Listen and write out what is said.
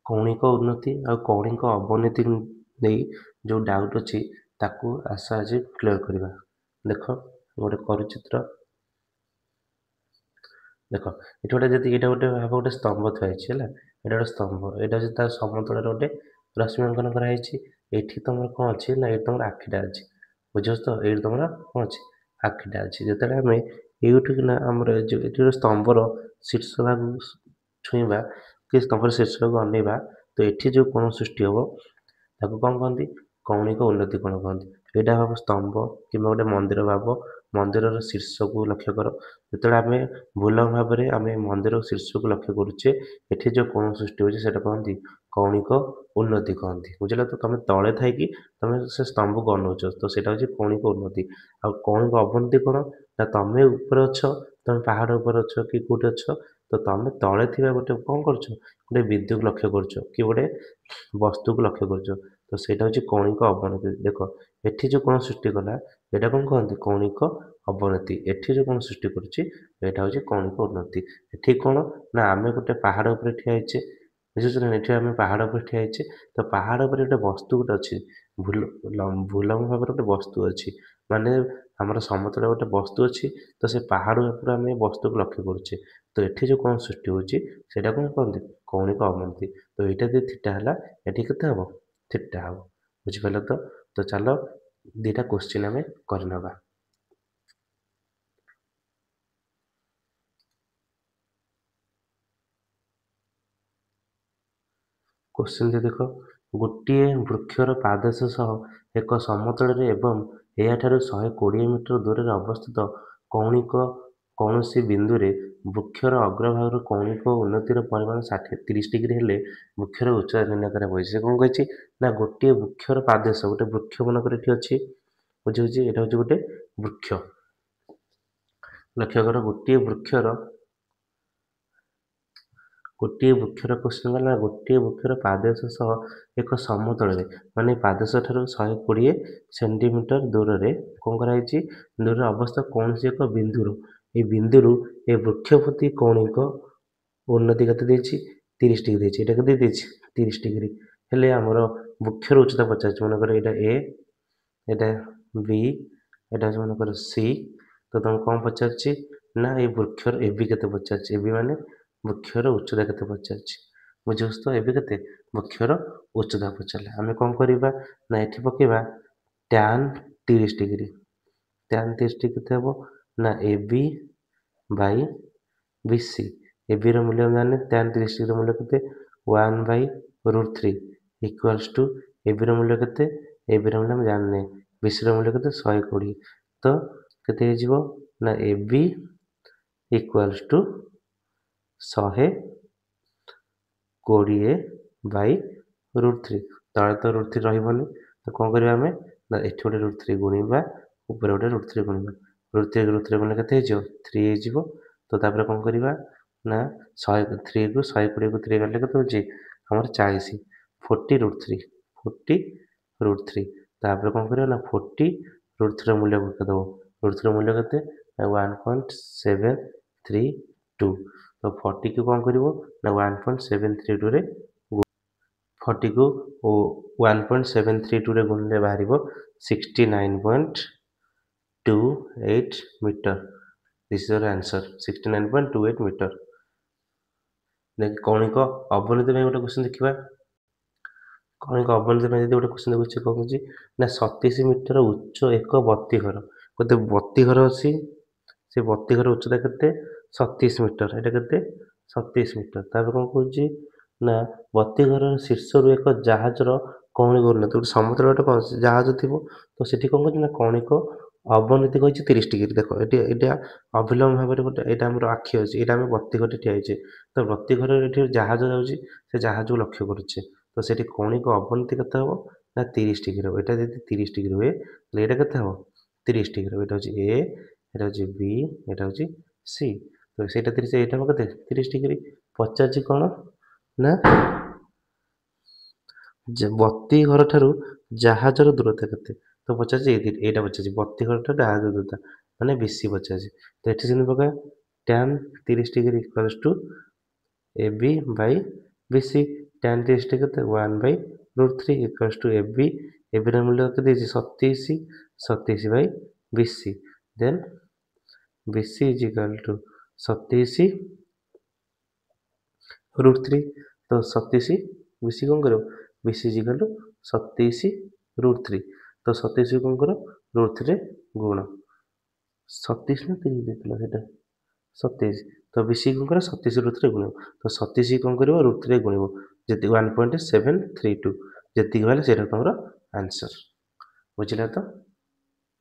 कौणिक उन्नति आ कौणिक अवनति नहीं जो डाउट अच्छी ताकू आस आज क्लियर करवा। देख गोटे करचित्र देख ये गोटे जब ये गोटे भाव गोटे स्तंभ थुआई है ये गोटे स्तंभ यहाँ तार समतल गोटे रश्मि अंकन कराई। ये तुम कौन अच्छी ना ये तुम आखिटा अच्छी बुझे तो ये तुम कौन अच्छी आखिटा अच्छी जो आम यूठिकना आमर जो स्तंभर शीर्ष भाग छुईवा कि स्तंभर शीर्ष भाग अनेवा तो ये जो कोण सृष्टि हम ताको कौन कहते कौणिक उन्नति कोण कहते। यहाँ भाव स्तंभ कि गोटे मंदिर भाव मंदिर शीर्ष को लक्ष्य कर जो आम भूल भाव में आम मंदिर शीर्ष को लक्ष्य करुचे ये जो कोण सृष्टि होती है कहती कौणिक उन्नति कहती बुझल। तो तुम तले थी तुम से स्तंभ को अनौच तो यहाँ हूँ कौणिक उन्नति। आ कौणिक अवनति कौन ना तुम ऊपर अच्छ तुम पहाड़ उपर अच्छ कि कौटे अच्छ तो तुम तले थी गोटे कौन कर गोटे विद्युत लक्ष्य कर कि गोटे वस्तु को लक्ष्य कर तो ସେଇଟା हूँ कौणिक अवनति। देख एठी जो कोण सृष्टि कला यहाँ कौन कहते कौणिक अवनति एठी जो कोण सृष्टि करुच्ची यहाँ हूँ कौणिक उन्नति। एठी कौन ना आम गोटे पहाड़ उपर ठियाचे बुझुना ये आम पहाड़ उपर ठियाचे तो पहाड़ उपर गोटे वस्तु गोटे अच्छी भूलम भाव गोटे वस्तु अच्छी माने आमर समतल गोटे वस्तु अच्छी तो से पहाड़ उपर आम वस्तु को लक्ष्य करुचे तो ये जो कौन सृष्टि होची सेटा कौन कहते कौणिक अवनति। तो यहाँ जो थीटा है ये केते हम थीटा हम बुझिपाल। तो चलो दीटा क्वेश्चन आम करनवा। क्वेश्चन देख गोटे वृक्षर पादश सह एक समतल एवं यहाँ 120 मीटर दूर में अवस्थित कौणिक कौन सी बिंदु रे वृक्षर अग्रभाग कौणिक उन्नतिर परिमाण 30 डिग्री हेले वृक्षर उच्चता निर्णय करा से कौन कही ना गोटे वृक्षर पादेश गोटे वृक्ष मनकर ये अच्छी बुझे यहाँ हूँ गोटे वृक्ष लक्ष्य कर गोटे वृक्षर क्वेश्चन गला गोटे वृक्षर पादेश सह एक समतल माने पादेश ठार 120 सेंटीमीटर दूर में कौन कराई दूर अवस्था कौन सी एक बिंदु ये बिंदु ए वृक्ष प्रति कौणिक उन्नति के 30 डिग्री ये 30 डिग्री हेले आमर वृक्षर उच्चता पचार मनकर यहाँ ए यहाँ बी यहाँ मनकर सी तो तुम कौन पचार ना ये वृक्षर ए बी के पचार ए बी माने वृक्षर उच्चता के पचार बुझे तो ए के वृक्षर उच्चता पचारे आम कौन करवा ना ये पकेबा tan 30 डिग्री tan 30 डिग्री के हम ना A B by B C A B रूल्य जाने tan 30 डिग्री मूल्य के 1/√3 इक्वाल्स टू ए बी मूल्य के ए बी मूल्य जाने बी सी मूल्य के 120 तो के ना ए बी इक्वाल्स टू 120/√3 तले तो √3 रही तो कौन करवा आम ना ये गोटे √3 गुणा ऊपर गोटे √3 गुणा √3 गुणा के 3 तो तापर कौन करवा ना 100 3 को 120 को 3 गले के हमार 40 40√3 तापर कौन करवा ना 40√3 मूल्य पकईदेव √3 मूल्य के 1.732 तो 40 को कौन कर ना 1.732 रे 40 को 1.732 रे गुणिले बाहर 69.28 meter this is your answer 69.28 meter. देख कौणिक अवनति में गोटे क्वेश्चन देखा कौणिक अवनति में गोटे क्वेश्चन देखिए कौन कह ना 37 मीटर उच्च एक बत्ती घर गोटे बत्ती घर अच्छी से बत्ती घर उच्चता के 37 मीटर यहाँ के 37 मीटर तापर कौन कह ना बत्ती घर शीर्ष रू एक जहाजर कौणिक उन्नति गोटे समतल गोटे कौन जहाज थी तो सीठी कौन कह कौणिक अवनति कही 30 डिग्री देख ये अभिलम्ब भाव में गोटे यहाँ आम आखि अच्छे यहाँ आम बत्ती घर ठियाचे तो बत्ती घर ये जहाज जाऊँगी से जहाज को लक्ष्य करुचे तो सीठी कौणिक अवनति के हम ना 30 डिग्री हम यहाँ यदि 30 डिग्री हुए तो यहाँ के हम 30 डिग्री यहाँ हूँ ए यहाँ हूँ बी यहाँ हूँ सी तो सहीटा 30 यहाँ के 30 डिग्री पचार कौन ना बत्ती घर ठारू जहाजर दूरता के तो पचार यहाँ पचार बत्ती घर ठार जहाज दूरता माने बेसी पचार तो ये से पका tan 30 degree equals to A B by B C tan 30 କେତେ 1/√3 ଇକ୍ୱାଲ୍ସ ଟୁ AB ଏବିର ମୂଲ୍ୟ କେତେ ଦେଇଛି 27/BC then BC is equal to 27√3 ତ 27 BC କ'ଣ କରିବ BC ଇଜ ଇକ୍ୱାଲ୍ ଟୁ 27√3 ତ 27 କ'ଣ କର √3 ଗୁଣ 27 ନା 30 ଦେଇଥିଲା ସେଇଟା 27 ତ BC କ'ଣ କର 27√3 ଗୁଣିବ ତ 27 କ'ଣ କରିବ √3 ଗୁଣିବ ଯେତିକି 1.732 ଯେତିକି ହେଲେ ସେଇଟା ତମର ଆନ୍ସର ବୁଝିଲା ତ।